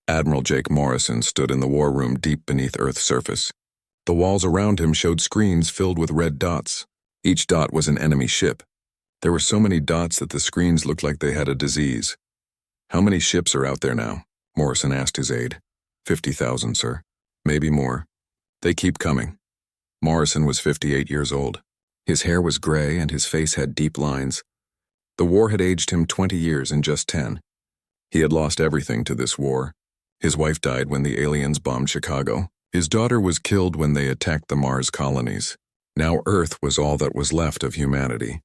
Admiral Jake Morrison stood in the war room deep beneath Earth's surface. The walls around him showed screens filled with red dots. Each dot was an enemy ship. There were so many dots that the screens looked like they had a disease. "How many ships are out there now?" Morrison asked his aide. 50,000, sir. Maybe more. They keep coming. Morrison was 58 years old. His hair was gray and his face had deep lines. The war had aged him 20 years in just 10. He had lost everything to this war. His wife died when the aliens bombed Chicago. His daughter was killed when they attacked the Mars colonies. Now Earth was all that was left of humanity.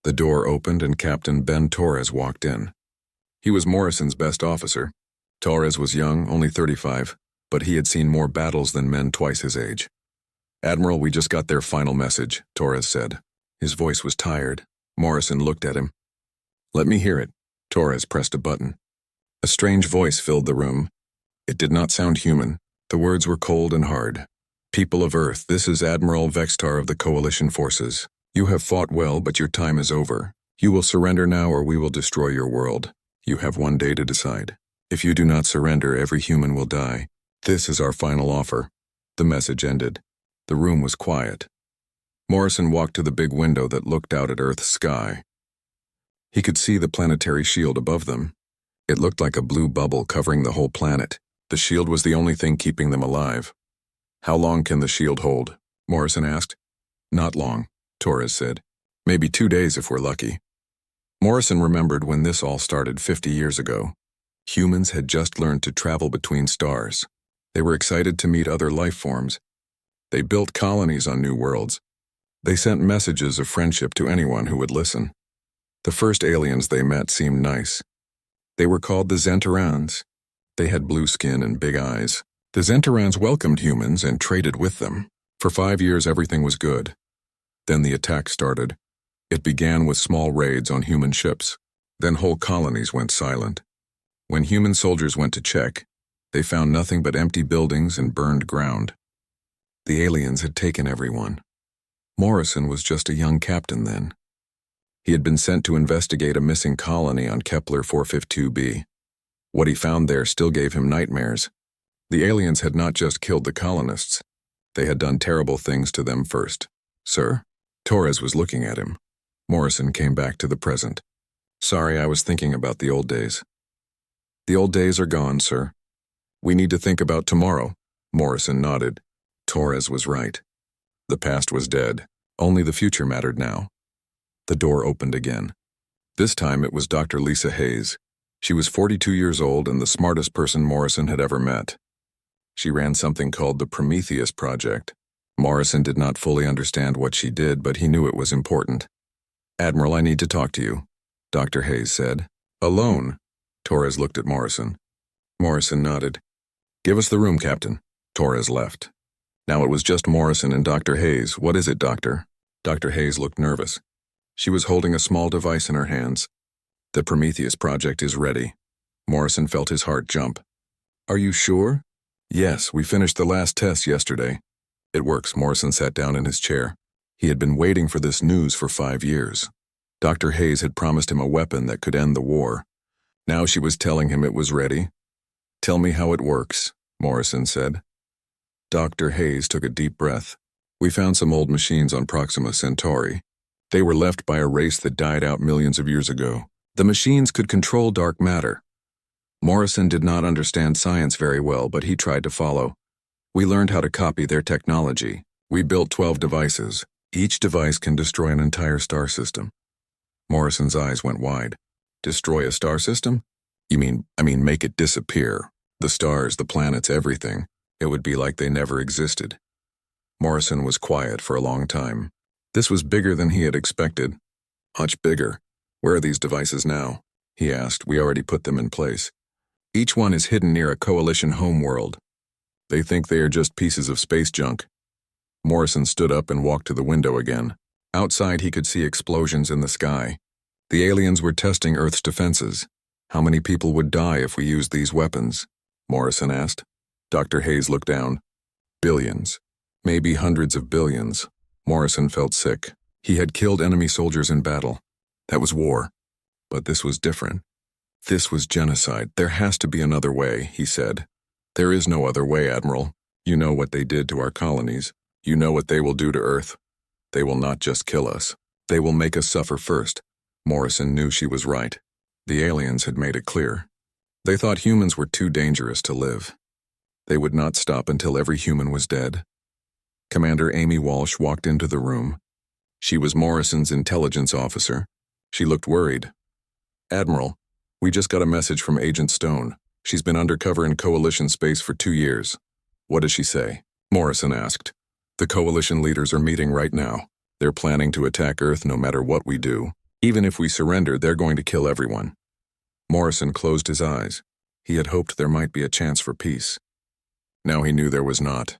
The door opened and Captain Ben Torres walked in. He was Morrison's best officer. Torres was young, only 35, but he had seen more battles than men twice his age. "Admiral, we just got their final message," Torres said. His voice was tired. Morrison looked at him. "Let me hear it." Torres pressed a button. A strange voice filled the room. It did not sound human. The words were cold and hard. "People of Earth, this is Admiral Vextar of the Coalition Forces. You have fought well, but your time is over. You will surrender now or we will destroy your world. You have one day to decide. If you do not surrender, every human will die. This is our final offer." The message ended. The room was quiet. Morrison walked to the big window that looked out at Earth's sky. He could see the planetary shield above them. It looked like a blue bubble covering the whole planet. The shield was the only thing keeping them alive. "How long can the shield hold?" Morrison asked. "Not long," Torres said. "Maybe 2 days if we're lucky." Morrison remembered when this all started 50 years ago. Humans had just learned to travel between stars. They were excited to meet other life forms. They built colonies on new worlds. They sent messages of friendship to anyone who would listen. The first aliens they met seemed nice. They were called the Zentarans. They had blue skin and big eyes. The Zentarans welcomed humans and traded with them. For 5 years everything was good. Then the attack started. It began with small raids on human ships. Then whole colonies went silent. When human soldiers went to check, they found nothing but empty buildings and burned ground. The aliens had taken everyone. Morrison was just a young captain then. He had been sent to investigate a missing colony on Kepler 452b. What he found there still gave him nightmares. The aliens had not just killed the colonists. They had done terrible things to them first. "Sir?" Torres was looking at him. Morrison came back to the present. "Sorry, I was thinking about the old days." "The old days are gone, sir. We need to think about tomorrow." Morrison nodded. Torres was right. The past was dead. Only the future mattered now. The door opened again. This time it was Dr. Lisa Hayes. She was 42 years old and the smartest person Morrison had ever met. She ran something called the Prometheus Project. Morrison did not fully understand what she did, but he knew it was important. "Admiral, I need to talk to you," Dr. Hayes said. "Alone?" Torres looked at Morrison. Morrison nodded. "Give us the room, Captain." Torres left. Now it was just Morrison and Dr. Hayes. "What is it, Doctor?" Dr. Hayes looked nervous. She was holding a small device in her hands. "The Prometheus Project is ready." Morrison felt his heart jump. "Are you sure?" "Yes, we finished the last test yesterday." "It works." Morrison sat down in his chair. He had been waiting for this news for 5 years. Dr. Hayes had promised him a weapon that could end the war. Now she was telling him it was ready. "Tell me how it works," Morrison said. Dr. Hayes took a deep breath. "We found some old machines on Proxima Centauri. They were left by a race that died out millions of years ago. The machines could control dark matter." Morrison did not understand science very well, but he tried to follow. "We learned how to copy their technology. We built 12 devices. Each device can destroy an entire star system." Morrison's eyes went wide. "Destroy a star system? I mean make it disappear. The stars, the planets, everything. It would be like they never existed." Morrison was quiet for a long time. This was bigger than he had expected. "Much bigger. Where are these devices now?" he asked. "We already put them in place. Each one is hidden near a coalition homeworld. They think they are just pieces of space junk." Morrison stood up and walked to the window again. Outside he could see explosions in the sky. The aliens were testing Earth's defenses. "How many people would die if we used these weapons?" Morrison asked. Dr. Hayes looked down. "Billions. Maybe hundreds of billions." Morrison felt sick. He had killed enemy soldiers in battle. That was war. But this was different. This was genocide. There has to be another way, he said. There is no other way, Admiral. You know what they did to our colonies. You know what they will do to Earth. They will not just kill us. They will make us suffer first. Morrison knew she was right. The aliens had made it clear. They thought humans were too dangerous to live. They would not stop until every human was dead. Commander Amy Walsh walked into the room. She was Morrison's intelligence officer. She looked worried. Admiral, we just got a message from Agent Stone. She's been undercover in Coalition space for 2 years. What does she say? Morrison asked. The Coalition leaders are meeting right now. They're planning to attack Earth no matter what we do. Even if we surrender, they're going to kill everyone. Morrison closed his eyes. He had hoped there might be a chance for peace. Now he knew there was not.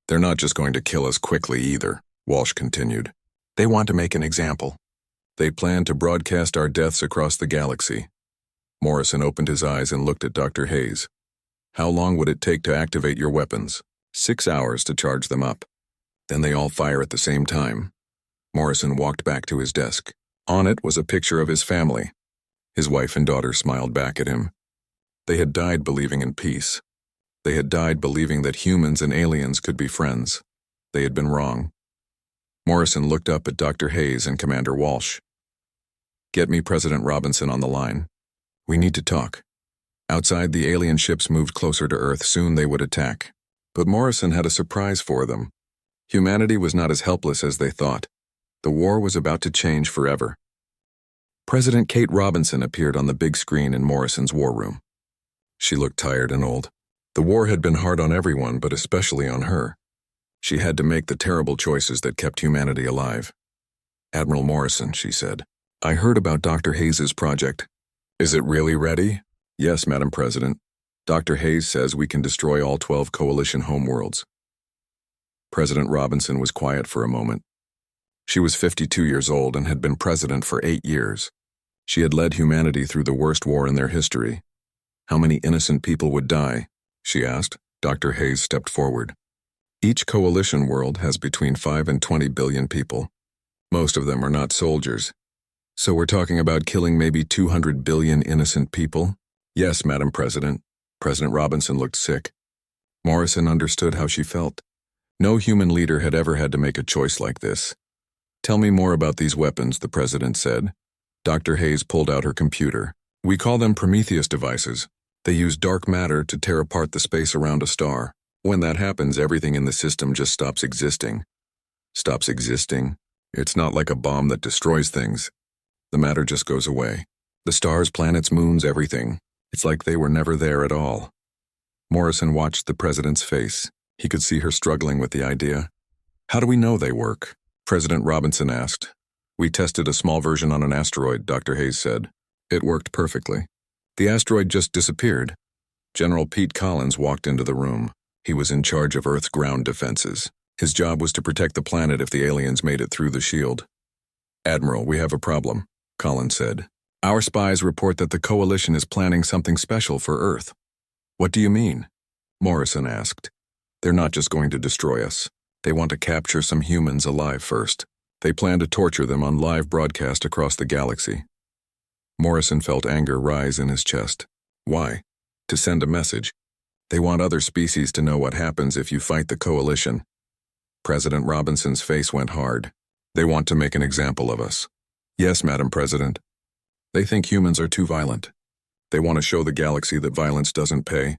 They're not just going to kill us quickly either, Walsh continued. They want to make an example. They plan to broadcast our deaths across the galaxy. Morrison opened his eyes and looked at Dr. Hayes. How long would it take to activate your weapons? 6 hours to charge them up. Then they all fire at the same time. Morrison walked back to his desk. On it was a picture of his family. His wife and daughter smiled back at him. They had died believing in peace. They had died believing that humans and aliens could be friends. They had been wrong. Morrison looked up at Dr. Hayes and Commander Walsh. Get me President Robinson on the line. We need to talk. Outside, the alien ships moved closer to Earth. Soon they would attack. But Morrison had a surprise for them. Humanity was not as helpless as they thought. The war was about to change forever. President Kate Robinson appeared on the big screen in Morrison's war room. She looked tired and old. The war had been hard on everyone, but especially on her. She had to make the terrible choices that kept humanity alive. Admiral Morrison, she said, I heard about Dr. Hayes' project. Is it really ready? Yes, Madam President. Dr. Hayes says we can destroy all 12 Coalition homeworlds. President Robinson was quiet for a moment. She was 52 years old and had been president for 8 years. She had led humanity through the worst war in their history. How many innocent people would die? She asked. Dr. Hayes stepped forward. Each coalition world has between 5 and 20 billion people. Most of them are not soldiers. So we're talking about killing maybe 200 billion innocent people? Yes, Madam President. President Robinson looked sick. Morrison understood how she felt. No human leader had ever had to make a choice like this. Tell me more about these weapons, the president said. Dr. Hayes pulled out her computer. We call them Prometheus devices. They use dark matter to tear apart the space around a star. When that happens, everything in the system just stops existing. Stops existing? It's not like a bomb that destroys things. The matter just goes away. The stars, planets, moons, everything. It's like they were never there at all. Morrison watched the president's face. He could see her struggling with the idea. How do we know they work? President Robinson asked. We tested a small version on an asteroid, Dr. Hayes said. It worked perfectly. The asteroid just disappeared. General Pete Collins walked into the room. He was in charge of Earth's ground defenses. His job was to protect the planet if the aliens made it through the shield. Admiral, we have a problem, Collins said. Our spies report that the Coalition is planning something special for Earth. What do you mean? Morrison asked. They're not just going to destroy us. They want to capture some humans alive first. They plan to torture them on live broadcast across the galaxy. Morrison felt anger rise in his chest. Why? To send a message. They want other species to know what happens if you fight the Coalition. President Robinson's face went hard. They want to make an example of us. Yes, Madam President. They think humans are too violent. They want to show the galaxy that violence doesn't pay.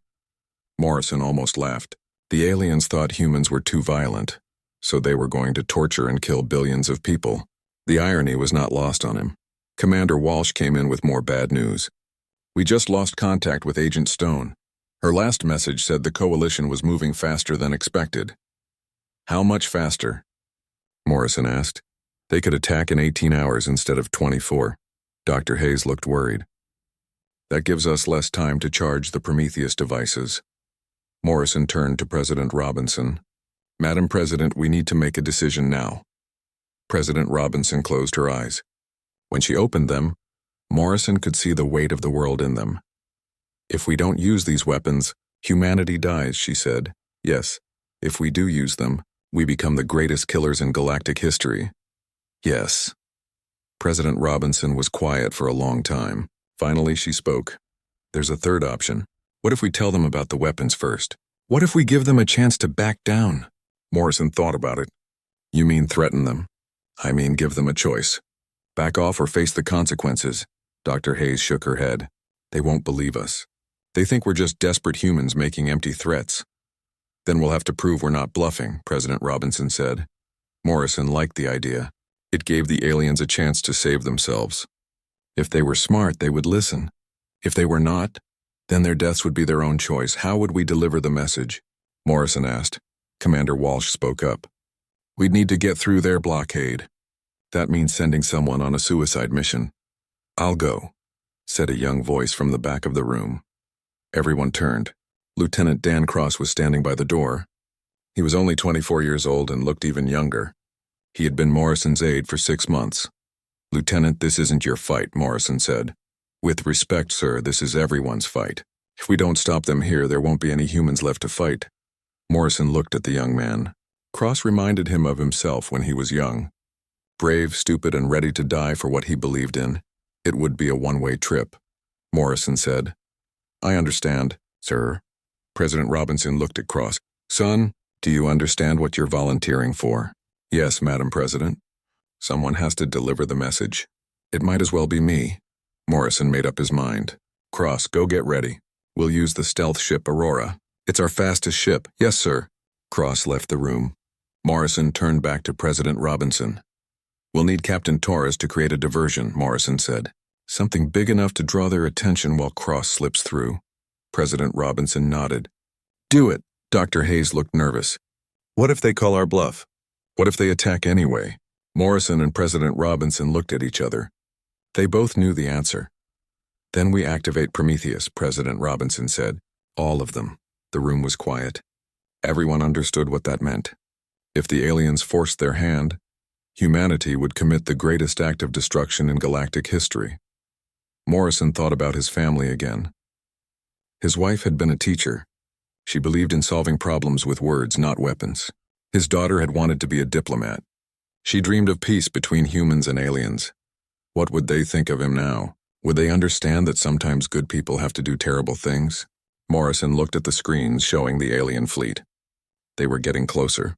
Morrison almost laughed. The aliens thought humans were too violent, so they were going to torture and kill billions of people. The irony was not lost on him. Commander Walsh came in with more bad news. We just lost contact with Agent Stone. Her last message said the Coalition was moving faster than expected. How much faster? Morrison asked. They could attack in 18 hours instead of 24. Dr. Hayes looked worried. That gives us less time to charge the Prometheus devices. Morrison turned to President Robinson. Madam President, we need to make a decision now. President Robinson closed her eyes. When she opened them, Morrison could see the weight of the world in them. If we don't use these weapons, humanity dies, she said. Yes, if we do use them, we become the greatest killers in galactic history. Yes. President Robinson was quiet for a long time. Finally, she spoke. There's a third option. What if we tell them about the weapons first? What if we give them a chance to back down? Morrison thought about it. You mean threaten them? I mean give them a choice. Back off or face the consequences. Dr. Hayes shook her head. They won't believe us. They think we're just desperate humans making empty threats. Then we'll have to prove we're not bluffing, President Robinson said. Morrison liked the idea. It gave the aliens a chance to save themselves. If they were smart, they would listen. If they were not, then their deaths would be their own choice. How would we deliver the message? Morrison asked. Commander Walsh spoke up. We'd need to get through their blockade. That means sending someone on a suicide mission. I'll go, said a young voice from the back of the room. Everyone turned. Lieutenant Dan Cross was standing by the door. He was only 24 years old and looked even younger. He had been Morrison's aide for 6 months. Lieutenant, this isn't your fight, Morrison said. With respect, sir, this is everyone's fight. If we don't stop them here, there won't be any humans left to fight. Morrison looked at the young man. Cross reminded him of himself when he was young. Brave, stupid, and ready to die for what he believed in. It would be a one-way trip. Morrison said. I understand, sir. President Robinson looked at Cross. Son, do you understand what you're volunteering for? Yes, Madam President. Someone has to deliver the message. It might as well be me. Morrison made up his mind. Cross, go get ready. We'll use the stealth ship Aurora. It's our fastest ship. Yes, sir. Cross left the room. Morrison turned back to President Robinson. We'll need Captain Torres to create a diversion, Morrison said. Something big enough to draw their attention while Cross slips through. President Robinson nodded. Do it. Dr. Hayes looked nervous. What if they call our bluff? What if they attack anyway? Morrison and President Robinson looked at each other. They both knew the answer. Then we activate Prometheus, President Robinson said. All of them. The room was quiet. Everyone understood what that meant. If the aliens forced their hand, humanity would commit the greatest act of destruction in galactic history. Morrison thought about his family again. His wife had been a teacher. She believed in solving problems with words, not weapons. His daughter had wanted to be a diplomat. She dreamed of peace between humans and aliens. What would they think of him now? Would they understand that sometimes good people have to do terrible things? Morrison looked at the screens showing the alien fleet. They were getting closer.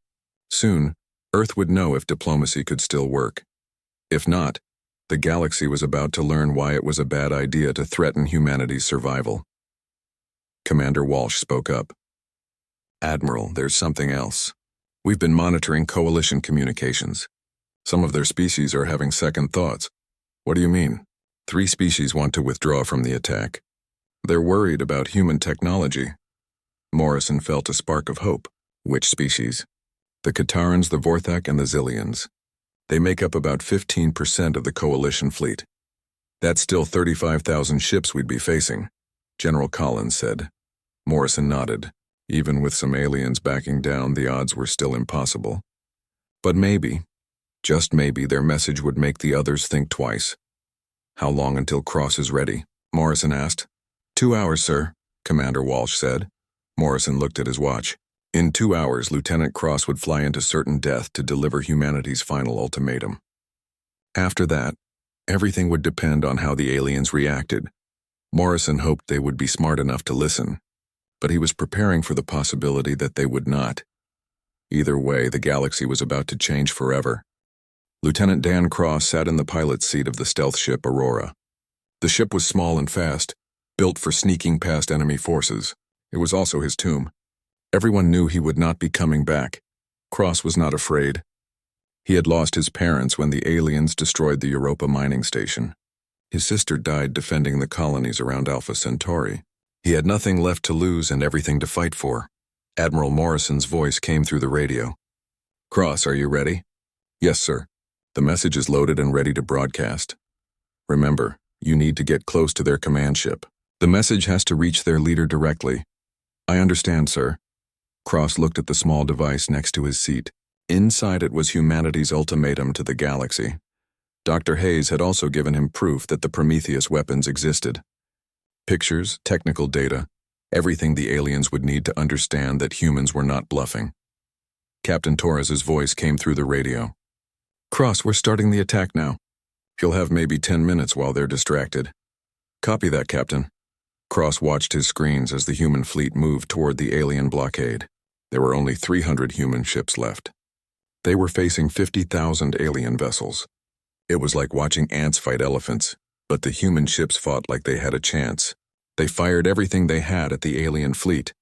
Soon, Earth would know if diplomacy could still work. If not, the galaxy was about to learn why it was a bad idea to threaten humanity's survival. Commander Walsh spoke up. Admiral, there's something else. We've been monitoring coalition communications. Some of their species are having second thoughts. What do you mean? 3 species want to withdraw from the attack. They're worried about human technology. Morrison felt a spark of hope. Which species? The Katarans, the Vorthak, and the Zillions. They make up about 15% of the coalition fleet. That's still 35,000 ships we'd be facing, General Collins said. Morrison nodded. Even with some aliens backing down, the odds were still impossible. But maybe, just maybe, their message would make the others think twice. How long until Cross is ready? Morrison asked. 2 hours, sir, Commander Walsh said. Morrison looked at his watch. In 2 hours, Lieutenant Cross would fly into certain death to deliver humanity's final ultimatum. After that, everything would depend on how the aliens reacted. Morrison hoped they would be smart enough to listen, but he was preparing for the possibility that they would not. Either way, the galaxy was about to change forever. Lieutenant Dan Cross sat in the pilot's seat of the stealth ship Aurora. The ship was small and fast, built for sneaking past enemy forces. It was also his tomb. Everyone knew he would not be coming back. Cross was not afraid. He had lost his parents when the aliens destroyed the Europa mining station. His sister died defending the colonies around Alpha Centauri. He had nothing left to lose and everything to fight for. Admiral Morrison's voice came through the radio. Cross, are you ready? Yes, sir. The message is loaded and ready to broadcast. Remember, you need to get close to their command ship. The message has to reach their leader directly. I understand, sir. Cross looked at the small device next to his seat. Inside it was humanity's ultimatum to the galaxy. Dr. Hayes had also given him proof that the Prometheus weapons existed. Pictures, technical data, everything the aliens would need to understand that humans were not bluffing. Captain Torres's voice came through the radio. Cross, we're starting the attack now. You'll have maybe 10 minutes while they're distracted. Copy that, Captain. Cross watched his screens as the human fleet moved toward the alien blockade. There were only 300 human ships left. They were facing 50,000 alien vessels. It was like watching ants fight elephants, but the human ships fought like they had a chance. They fired everything they had at the alien fleet.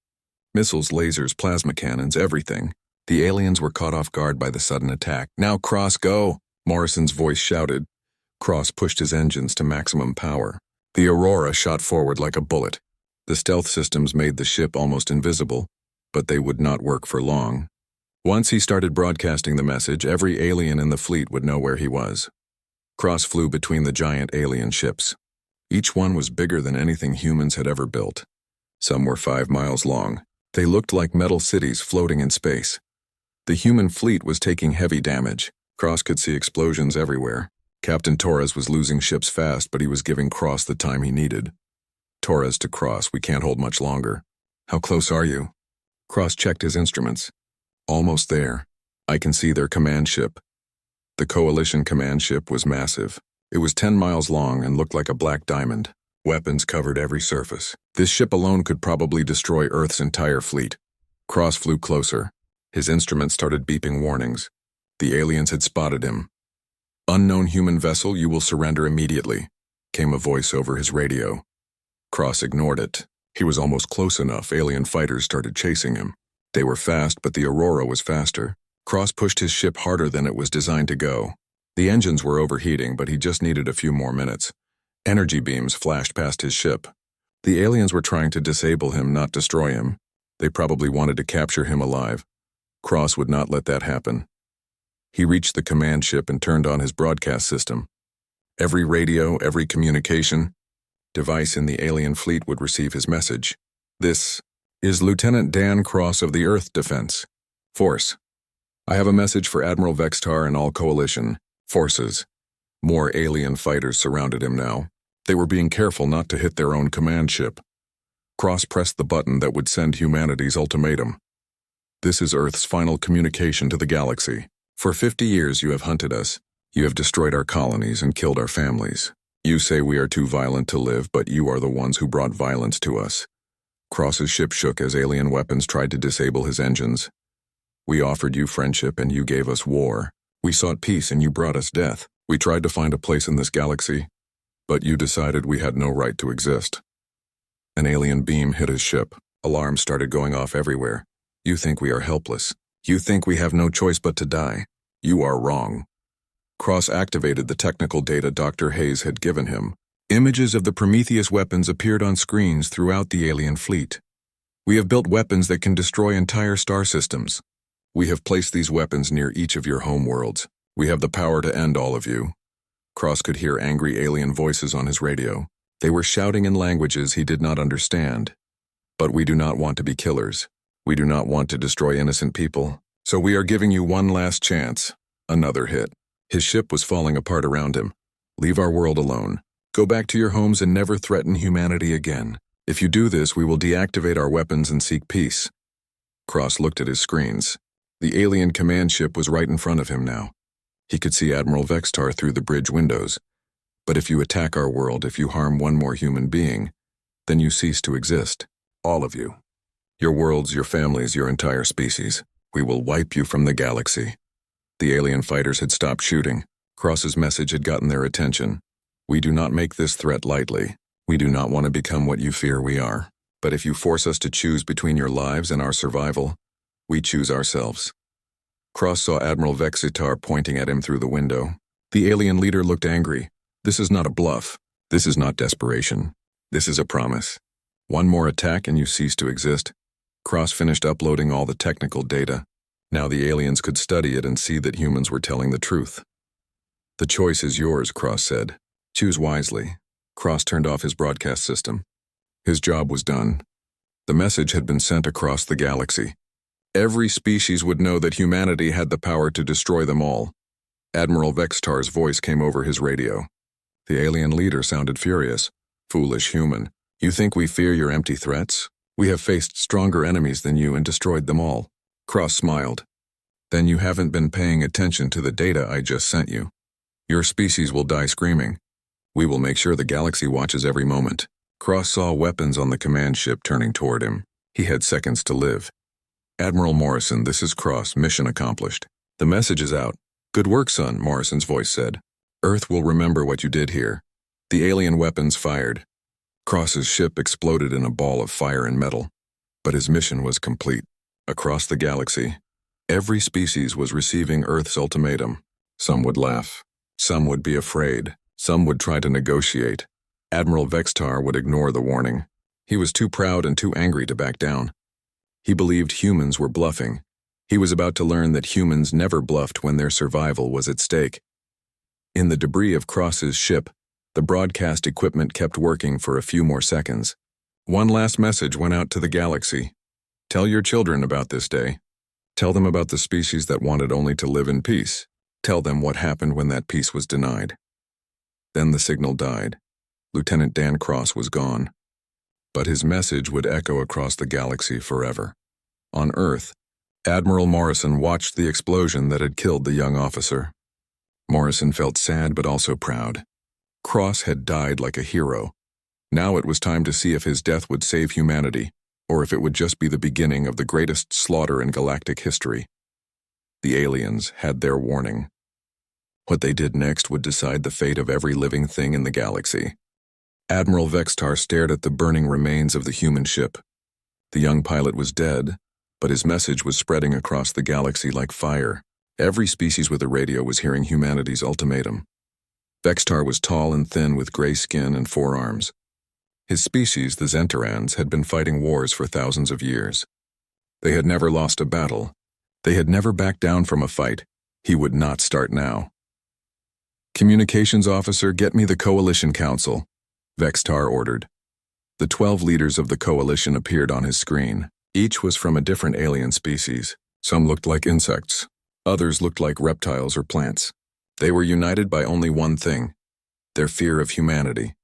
Missiles, lasers, plasma cannons, everything. The aliens were caught off guard by the sudden attack. "Now, Cross, go!" Morrison's voice shouted. Cross pushed his engines to maximum power. The Aurora shot forward like a bullet. The stealth systems made the ship almost invisible, but they would not work for long. Once he started broadcasting the message, every alien in the fleet would know where he was. Cross flew between the giant alien ships. Each one was bigger than anything humans had ever built. Some were 5 miles long. They looked like metal cities floating in space. The human fleet was taking heavy damage. Cross could see explosions everywhere. Captain Torres was losing ships fast, but he was giving Cross the time he needed. Torres to Cross, "We can't hold much longer." "How close are you?" Cross checked his instruments. "Almost there. I can see their command ship." The Coalition command ship was massive. It was 10 miles long and looked like a black diamond. Weapons covered every surface. This ship alone could probably destroy Earth's entire fleet. Cross flew closer. His instruments started beeping warnings. The aliens had spotted him. "Unknown human vessel, you will surrender immediately," came a voice over his radio. Cross ignored it. He was almost close enough. Alien fighters started chasing him. They were fast, but the Aurora was faster. Cross pushed his ship harder than it was designed to go. The engines were overheating, but he just needed a few more minutes. Energy beams flashed past his ship. The aliens were trying to disable him, not destroy him. They probably wanted to capture him alive. Cross would not let that happen. He reached the command ship and turned on his broadcast system. Every radio, every communication device in the alien fleet would receive his message. "This is Lieutenant Dan Cross of the Earth Defense Force. I have a message for Admiral Vextar and all Coalition forces." More alien fighters surrounded him now. They were being careful not to hit their own command ship. Cross pressed the button that would send humanity's ultimatum. "This is Earth's final communication to the galaxy. For 50 years you have hunted us. You have destroyed our colonies and killed our families. You say we are too violent to live, but you are the ones who brought violence to us." Cross's ship shook as alien weapons tried to disable his engines. "We offered you friendship and you gave us war. We sought peace and you brought us death. We tried to find a place in this galaxy, but you decided we had no right to exist." An alien beam hit his ship. Alarms started going off everywhere. "You think we are helpless. You think we have no choice but to die. You are wrong." Cross activated the technical data Dr. Hayes had given him. Images of the Prometheus weapons appeared on screens throughout the alien fleet. "We have built weapons that can destroy entire star systems. We have placed these weapons near each of your home worlds. We have the power to end all of you." Cross could hear angry alien voices on his radio. They were shouting in languages he did not understand. "But we do not want to be killers. We do not want to destroy innocent people. So we are giving you one last chance." Another hit. His ship was falling apart around him. "Leave our world alone. Go back to your homes and never threaten humanity again. If you do this, we will deactivate our weapons and seek peace." Cross looked at his screens. The alien command ship was right in front of him now. He could see Admiral Vextar through the bridge windows. "But if you attack our world, if you harm one more human being, then you cease to exist. All of you. Your worlds, your families, your entire species. We will wipe you from the galaxy." The alien fighters had stopped shooting. Cross's message had gotten their attention. "We do not make this threat lightly. We do not want to become what you fear we are. But if you force us to choose between your lives and our survival, we choose ourselves." Cross saw Admiral Vextar pointing at him through the window. The alien leader looked angry. "This is not a bluff. This is not desperation. This is a promise. One more attack and you cease to exist." Cross finished uploading all the technical data. Now the aliens could study it and see that humans were telling the truth. "The choice is yours," Cross said. "Choose wisely." Cross turned off his broadcast system. His job was done. The message had been sent across the galaxy. Every species would know that humanity had the power to destroy them all. Admiral Vextar's voice came over his radio. The alien leader sounded furious. "Foolish human. You think we fear your empty threats? We have faced stronger enemies than you and destroyed them all." Cross smiled. "Then you haven't been paying attention to the data I just sent you. Your species will die screaming. We will make sure the galaxy watches every moment. Cross saw weapons on the command ship turning toward him. He had seconds to live. Admiral Morrison, this is Cross, mission accomplished. The message is out. Good work, son, Morrison's voice said. Earth will remember what you did here. The alien weapons fired. Cross's ship exploded in a ball of fire and metal. But his mission was complete. Across the galaxy, every species was receiving Earth's ultimatum. Some would laugh. Some would be afraid. Some would try to negotiate. Admiral Vextar would ignore the warning. He was too proud and too angry to back down. He believed humans were bluffing. He was about to learn that humans never bluffed when their survival was at stake. In the debris of Cross's ship, the broadcast equipment kept working for a few more seconds. One last message went out to the galaxy. Tell your children about this day. Tell them about the species that wanted only to live in peace. Tell them what happened when that peace was denied. Then the signal died. Lieutenant Dan Cross was gone. But his message would echo across the galaxy forever. On Earth, Admiral Morrison watched the explosion that had killed the young officer. Morrison felt sad but also proud. Cross had died like a hero. Now it was time to see if his death would save humanity, or if it would just be the beginning of the greatest slaughter in galactic history. The aliens had their warning. What they did next would decide the fate of every living thing in the galaxy. Admiral Vextar stared at the burning remains of the human ship. The young pilot was dead, but his message was spreading across the galaxy like fire. Every species with a radio was hearing humanity's ultimatum. Vextar was tall and thin with gray skin and 4 arms. His species, the Zentarans, had been fighting wars for thousands of years. They had never lost a battle. They had never backed down from a fight. He would not start now. Communications officer, get me the Coalition Council, Vextar ordered. The 12 leaders of the coalition appeared on his screen. Each was from a different alien species. Some looked like insects. Others looked like reptiles or plants. They were united by only one thing: their fear of humanity.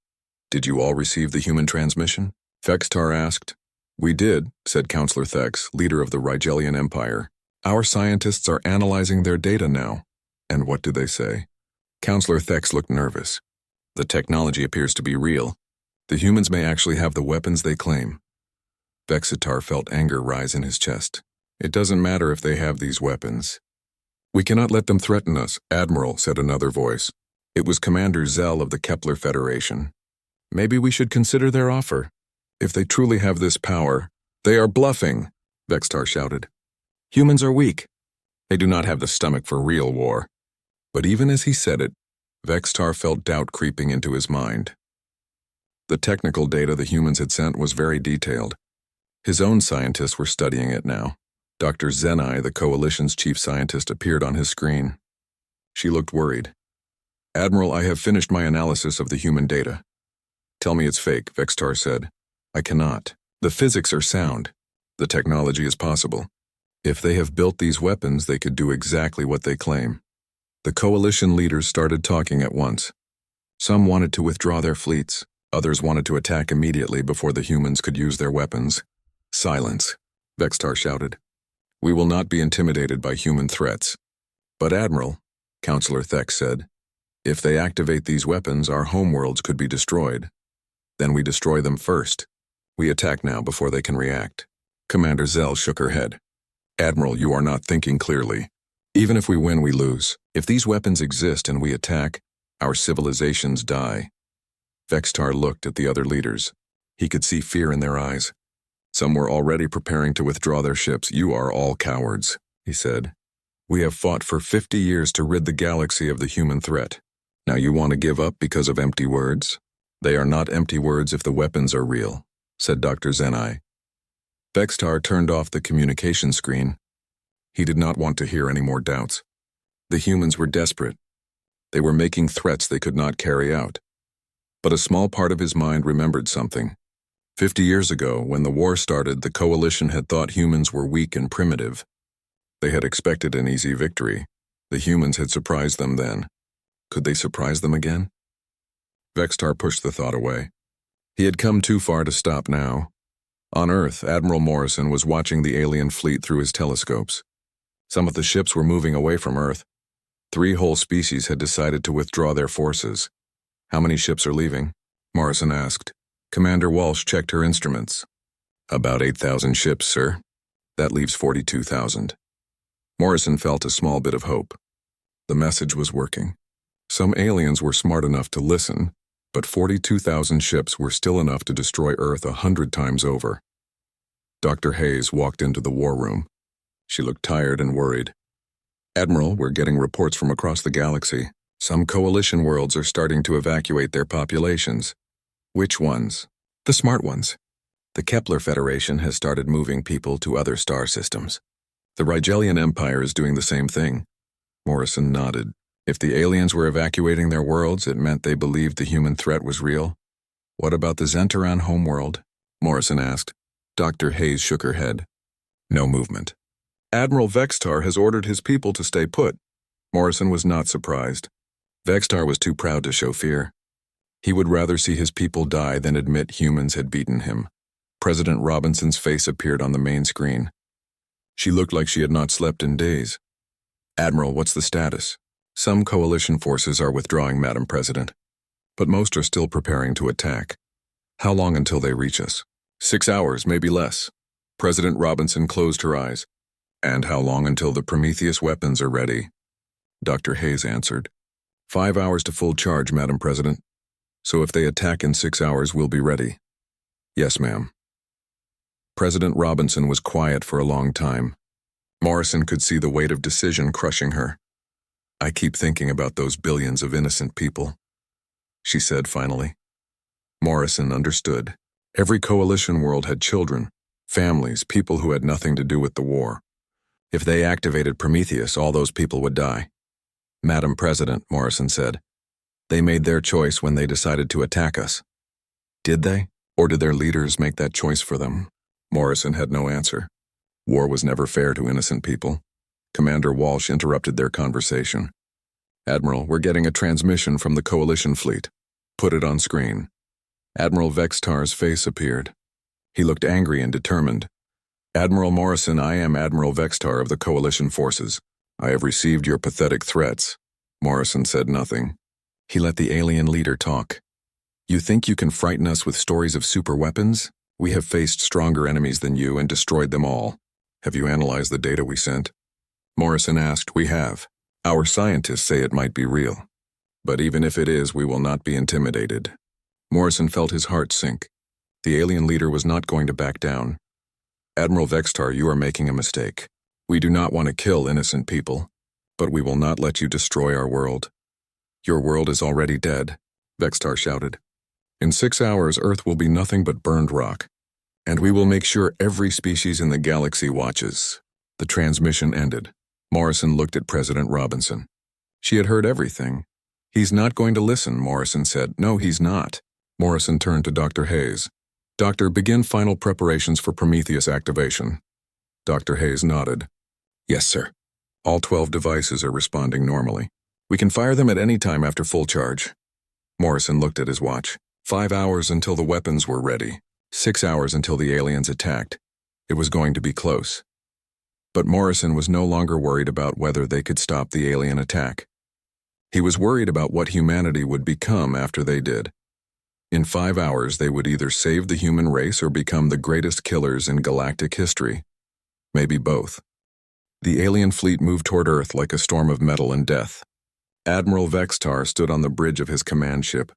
Did you all receive the human transmission? Vextar asked. We did, said Counselor Thex, leader of the Rigelian Empire. Our scientists are analyzing their data now. And what do they say? Counselor Thex looked nervous. The technology appears to be real. The humans may actually have the weapons they claim. Vexitar felt anger rise in his chest. It doesn't matter if they have these weapons. We cannot let them threaten us, Admiral, said another voice. It was Commander Zell of the Kepler Federation. Maybe we should consider their offer. If they truly have this power, they are bluffing, Vextar shouted. Humans are weak. They do not have the stomach for real war. But even as he said it, Vextar felt doubt creeping into his mind. The technical data the humans had sent was very detailed. His own scientists were studying it now. Dr. Zenai, the Coalition's chief scientist, appeared on his screen. She looked worried. Admiral, I have finished my analysis of the human data. Tell me it's fake, Vextar said. I cannot. The physics are sound. The technology is possible. If they have built these weapons, they could do exactly what they claim. The Coalition leaders started talking at once. Some wanted to withdraw their fleets. Others wanted to attack immediately before the humans could use their weapons. Silence, Vextar shouted. We will not be intimidated by human threats. But Admiral, Counselor Thex said, if they activate these weapons, our homeworlds could be destroyed. Then we destroy them first. We attack now before they can react. Commander Zell shook her head. Admiral, you are not thinking clearly. Even if we win, we lose. If these weapons exist and we attack, our civilizations die. Vextar looked at the other leaders. He could see fear in their eyes. Some were already preparing to withdraw their ships. You are all cowards, he said. We have fought for 50 years to rid the galaxy of the human threat. Now you want to give up because of empty words? They are not empty words if the weapons are real, said Dr. Zenai. Vextar turned off the communication screen. He did not want to hear any more doubts. The humans were desperate. They were making threats they could not carry out. But a small part of his mind remembered something. 50 years ago, when the war started, the Coalition had thought humans were weak and primitive. They had expected an easy victory. The humans had surprised them then. Could they surprise them again? Vextar pushed the thought away. He had come too far to stop now. On Earth, Admiral Morrison was watching the alien fleet through his telescopes. Some of the ships were moving away from Earth. 3 whole species had decided to withdraw their forces. How many ships are leaving? Morrison asked. Commander Walsh checked her instruments. About 8,000 ships, sir. That leaves 42,000. Morrison felt a small bit of hope. The message was working. Some aliens were smart enough to listen, but 42,000 ships were still enough to destroy Earth 100 times over. Dr. Hayes walked into the war room. She looked tired and worried. Admiral, we're getting reports from across the galaxy. Some coalition worlds are starting to evacuate their populations. Which ones? The smart ones. The Kepler Federation has started moving people to other star systems. The Rigelian Empire is doing the same thing. Morrison nodded. If the aliens were evacuating their worlds, it meant they believed the human threat was real. What about the Zenteran homeworld? Morrison asked. Dr. Hayes shook her head. No movement. Admiral Vextar has ordered his people to stay put. Morrison was not surprised. Vextar was too proud to show fear. He would rather see his people die than admit humans had beaten him. President Robinson's face appeared on the main screen. She looked like she had not slept in days. Admiral, what's the status? Some coalition forces are withdrawing, Madam President, but most are still preparing to attack. How long until they reach us? 6 hours, maybe less. President Robinson closed her eyes. And how long until the Prometheus weapons are ready? Dr. Hayes answered. 5 hours to full charge, Madam President. So if they attack in 6 hours, we'll be ready. Yes, ma'am. President Robinson was quiet for a long time. Morrison could see the weight of decision crushing her. I keep thinking about those billions of innocent people, she said finally. Morrison understood. Every coalition world had children, families, people who had nothing to do with the war. If they activated Prometheus, all those people would die. Madam President, Morrison said, they made their choice when they decided to attack us. Did they? Or did their leaders make that choice for them? Morrison had no answer. War was never fair to innocent people. Commander Walsh interrupted their conversation. Admiral, we're getting a transmission from the Coalition fleet. Put it on screen. Admiral Vextar's face appeared. He looked angry and determined. Admiral Morrison, I am Admiral Vextar of the Coalition forces. I have received your pathetic threats. Morrison said nothing. He let the alien leader talk. You think you can frighten us with stories of super weapons? We have faced stronger enemies than you and destroyed them all. Have you analyzed the data we sent? Morrison asked. We have. Our scientists say it might be real. But even if it is, we will not be intimidated. Morrison felt his heart sink. The alien leader was not going to back down. Admiral Vextar, you are making a mistake. We do not want to kill innocent people, but we will not let you destroy our world. Your world is already dead, Vextar shouted. In 6 hours, Earth will be nothing but burned rock, and we will make sure every species in the galaxy watches. The transmission ended. Morrison looked at President Robinson. She had heard everything. He's not going to listen, Morrison said. No, he's not. Morrison turned to Dr. Hayes. Doctor, begin final preparations for Prometheus activation. Dr. Hayes nodded. Yes, sir. All 12 devices are responding normally. We can fire them at any time after full charge. Morrison looked at his watch. 5 hours until the weapons were ready. 6 hours until the aliens attacked. It was going to be close. But Morrison was no longer worried about whether they could stop the alien attack. He was worried about what humanity would become after they did. In 5 hours, they would either save the human race or become the greatest killers in galactic history. Maybe both. The alien fleet moved toward Earth like a storm of metal and death. Admiral Vextar stood on the bridge of his command ship,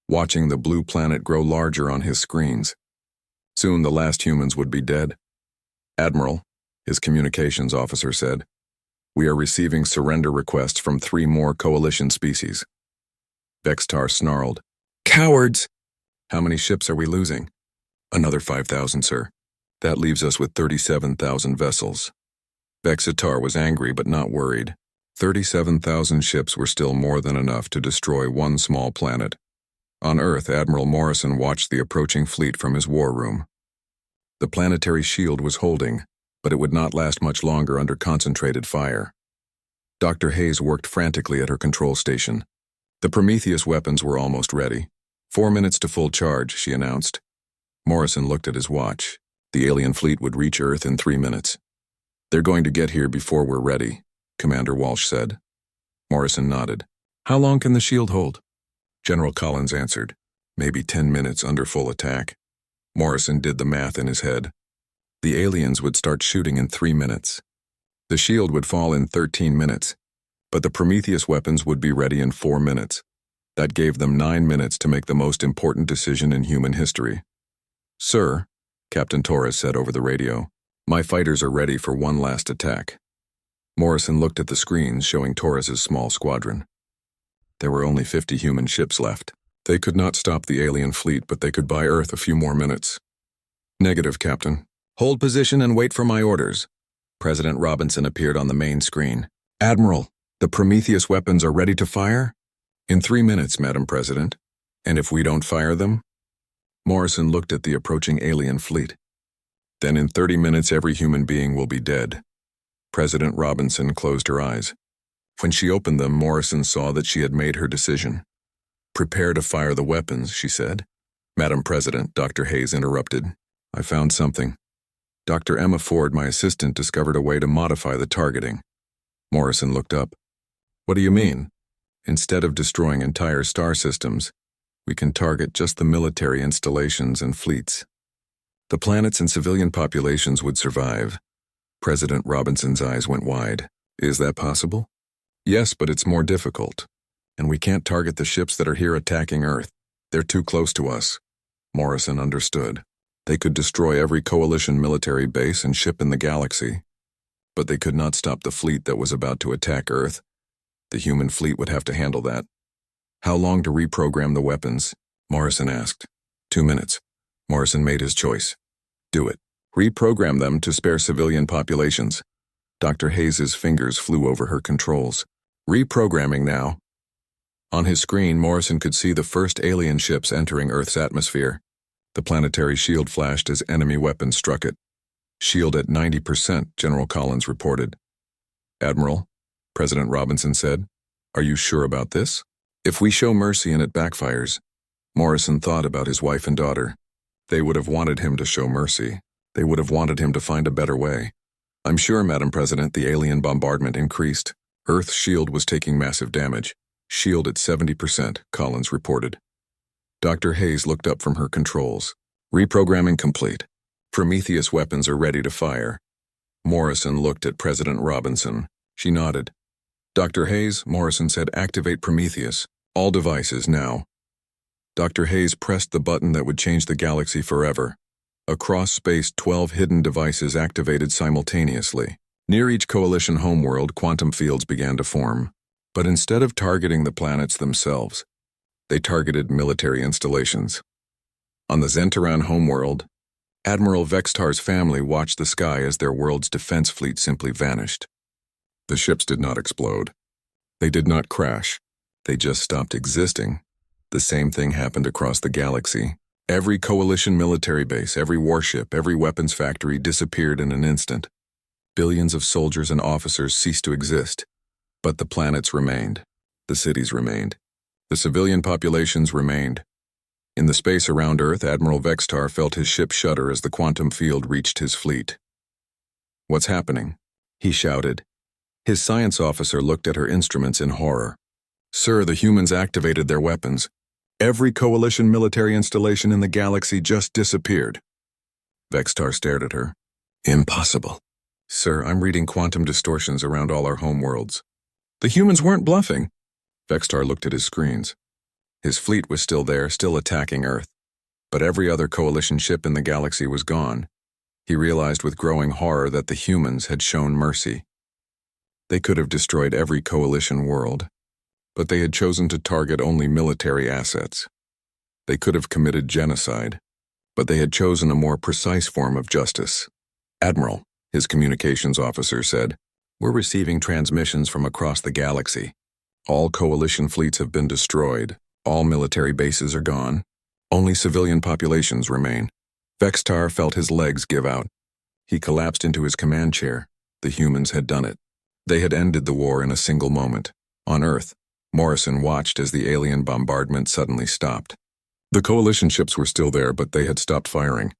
watching the blue planet grow larger on his screens. Soon the last humans would be dead. Admiral, his communications officer said, we are receiving surrender requests from 3 more coalition species. Vextar snarled, Cowards! How many ships are we losing? Another 5,000, sir. That leaves us with 37,000 vessels. Vextar was angry but not worried. 37,000 ships were still more than enough to destroy one small planet. On Earth, Admiral Morrison watched the approaching fleet from his war room. The planetary shield was holding, but it would not last much longer under concentrated fire. Dr. Hayes worked frantically at her control station. The Prometheus weapons were almost ready. 4 minutes to full charge, she announced. Morrison looked at his watch. The alien fleet would reach Earth in 3 minutes. They're going to get here before we're ready, Commander Walsh said. Morrison nodded. How long can the shield hold? General Collins answered. maybe 10 minutes under full attack. Morrison did the math in his head. The aliens would start shooting in 3 minutes. The shield would fall in 13 minutes, but the Prometheus weapons would be ready in 4 minutes. That gave them 9 minutes to make the most important decision in human history. "Sir," Captain Torres said over the radio, "my fighters are ready for one last attack." Morrison looked at the screens showing Torres's small squadron. There were only 50 human ships left. They could not stop the alien fleet, but they could buy Earth a few more minutes. "Negative, Captain. Hold position and wait for my orders." President Robinson appeared on the main screen. "Admiral, the Prometheus weapons are ready to fire?" "In 3 minutes, Madam President. And if we don't fire them?" Morrison looked at the approaching alien fleet. "Then in 30 minutes every human being will be dead." President Robinson closed her eyes. When she opened them, Morrison saw that she had made her decision. "Prepare to fire the weapons," she said. "Madam President," Dr. Hayes interrupted. "I found something. Dr. Emma Ford, my assistant, discovered a way to modify the targeting." Morrison looked up. "What do you mean?" "Instead of destroying entire star systems, we can target just the military installations and fleets. The planets and civilian populations would survive." President Robinson's eyes went wide. "Is that possible?" "Yes, but it's more difficult. And we can't target the ships that are here attacking Earth. They're too close to us." Morrison understood. They could destroy every coalition military base and ship in the galaxy, but they could not stop the fleet that was about to attack Earth. The human fleet would have to handle that. "How long to reprogram the weapons?" Morrison asked. 2 minutes. Morrison made his choice. "Do it. Reprogram them to spare civilian populations." Dr. Hayes's fingers flew over her controls. "Reprogramming now." On his screen, Morrison could see the first alien ships entering Earth's atmosphere. The planetary shield flashed as enemy weapons struck it. "Shield at 90%, General Collins reported. "Admiral," President Robinson said, "are you sure about this? If we show mercy and it backfires." Morrison thought about his wife and daughter. They would have wanted him to show mercy. They would have wanted him to find a better way. "I'm sure, Madam President, the alien bombardment increased. Earth's shield was taking massive damage. Shield at 70%, Collins reported. Dr. Hayes looked up from her controls. "Reprogramming complete. Prometheus weapons are ready to fire." Morrison looked at President Robinson. She nodded. "Dr. Hayes," Morrison said, "activate Prometheus. All devices now." Dr. Hayes pressed the button that would change the galaxy forever. Across space, 12 hidden devices activated simultaneously. Near each coalition homeworld, quantum fields began to form. But instead of targeting the planets themselves, they targeted military installations. On the Zentaran homeworld, Admiral Vextar's family watched the sky as their world's defense fleet simply vanished. The ships did not explode. They did not crash. They just stopped existing. The same thing happened across the galaxy. Every coalition military base, every warship, every weapons factory disappeared in an instant. Billions of soldiers and officers ceased to exist. But the planets remained. The cities remained. The civilian populations remained. In the space around Earth, Admiral Vextar felt his ship shudder as the quantum field reached his fleet. "What's happening?" he shouted. His science officer looked at her instruments in horror. "Sir, the humans activated their weapons. Every coalition military installation in the galaxy just disappeared." Vextar stared at her. "Impossible." "Sir, I'm reading quantum distortions around all our homeworlds." "The humans weren't bluffing." Vextar looked at his screens. His fleet was still there, still attacking Earth. But every other coalition ship in the galaxy was gone. He realized with growing horror that the humans had shown mercy. They could have destroyed every coalition world, but they had chosen to target only military assets. They could have committed genocide, but they had chosen a more precise form of justice. "Admiral," his communications officer said, "we're receiving transmissions from across the galaxy. All coalition fleets have been destroyed. All military bases are gone. Only civilian populations remain." Vextar felt his legs give out. He collapsed into his command chair. The humans had done it. They had ended the war in a single moment. On Earth, Morrison watched as the alien bombardment suddenly stopped. The coalition ships were still there, but they had stopped firing.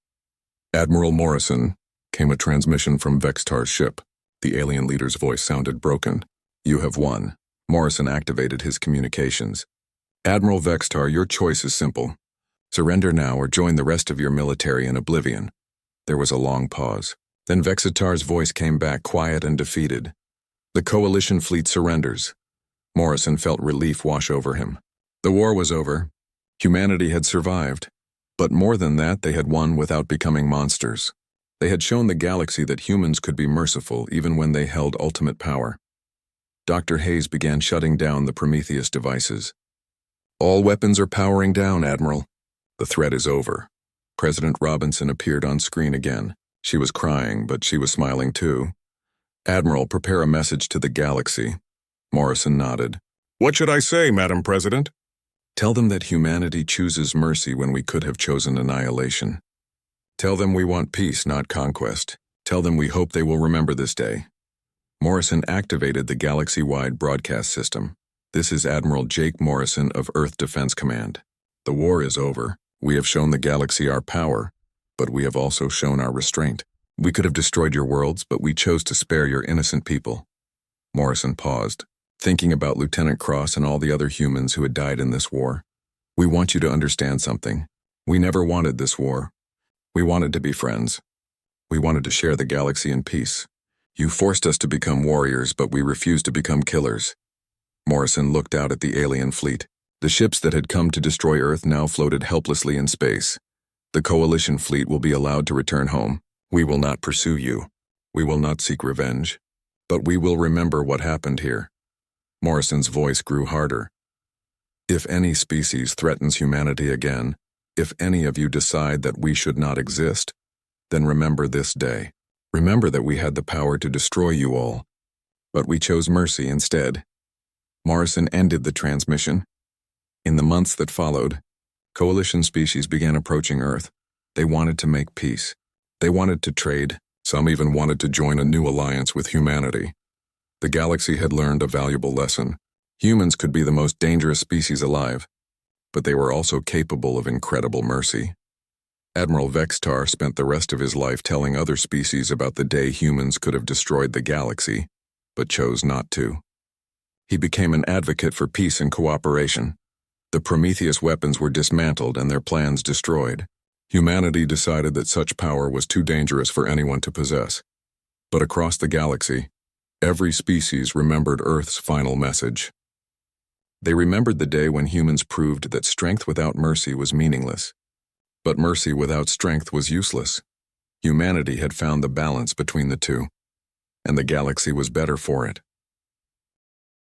"Admiral Morrison," came a transmission from Vextar's ship. The alien leader's voice sounded broken. "You have won." Morrison activated his communications. "Admiral Vextar, your choice is simple. Surrender now or join the rest of your military in oblivion. There was a long pause. Then Vexitar's voice came back quiet and defeated. The coalition fleet surrenders. Morrison felt relief wash over him. The war was over. Humanity had survived. But more than that, they had won without becoming monsters. They had shown the galaxy that humans could be merciful even when they held ultimate power. Dr. Hayes began shutting down the Prometheus devices. All weapons are powering down, Admiral. The threat is over. President Robinson appeared on screen again. She was crying, but she was smiling too. Admiral, prepare a message to the galaxy. Morrison nodded. What should I say, Madam President? Tell them that humanity chooses mercy when we could have chosen annihilation. Tell them we want peace, not conquest. Tell them we hope they will remember this day. Morrison activated the galaxy-wide broadcast system. This is Admiral Jake Morrison of Earth Defense Command. The war is over. We have shown the galaxy our power, but we have also shown our restraint. We could have destroyed your worlds, but we chose to spare your innocent people. Morrison paused, thinking about Lieutenant Cross and all the other humans who had died in this war. We want you to understand something. We never wanted this war. We wanted to be friends. We wanted to share the galaxy in peace. You forced us to become warriors, but we refused to become killers. Morrison looked out at the alien fleet. The ships that had come to destroy Earth now floated helplessly in space. The coalition fleet will be allowed to return home. We will not pursue you. We will not seek revenge. But we will remember what happened here. Morrison's voice grew harder. If any species threatens humanity again, if any of you decide that we should not exist, then remember this day. Remember that we had the power to destroy you all, but we chose mercy instead. Morrison ended the transmission. In the months that followed, coalition species began approaching Earth. They wanted to make peace. They wanted to trade. Some even wanted to join a new alliance with humanity. The galaxy had learned a valuable lesson. Humans could be the most dangerous species alive, but they were also capable of incredible mercy. Admiral Vextar spent the rest of his life telling other species about the day humans could have destroyed the galaxy, but chose not to. He became an advocate for peace and cooperation. The Prometheus weapons were dismantled and their plans destroyed. Humanity decided that such power was too dangerous for anyone to possess. But across the galaxy, every species remembered Earth's final message. They remembered the day when humans proved that strength without mercy was meaningless. But mercy without strength was useless. Humanity had found the balance between the two, and the galaxy was better for it.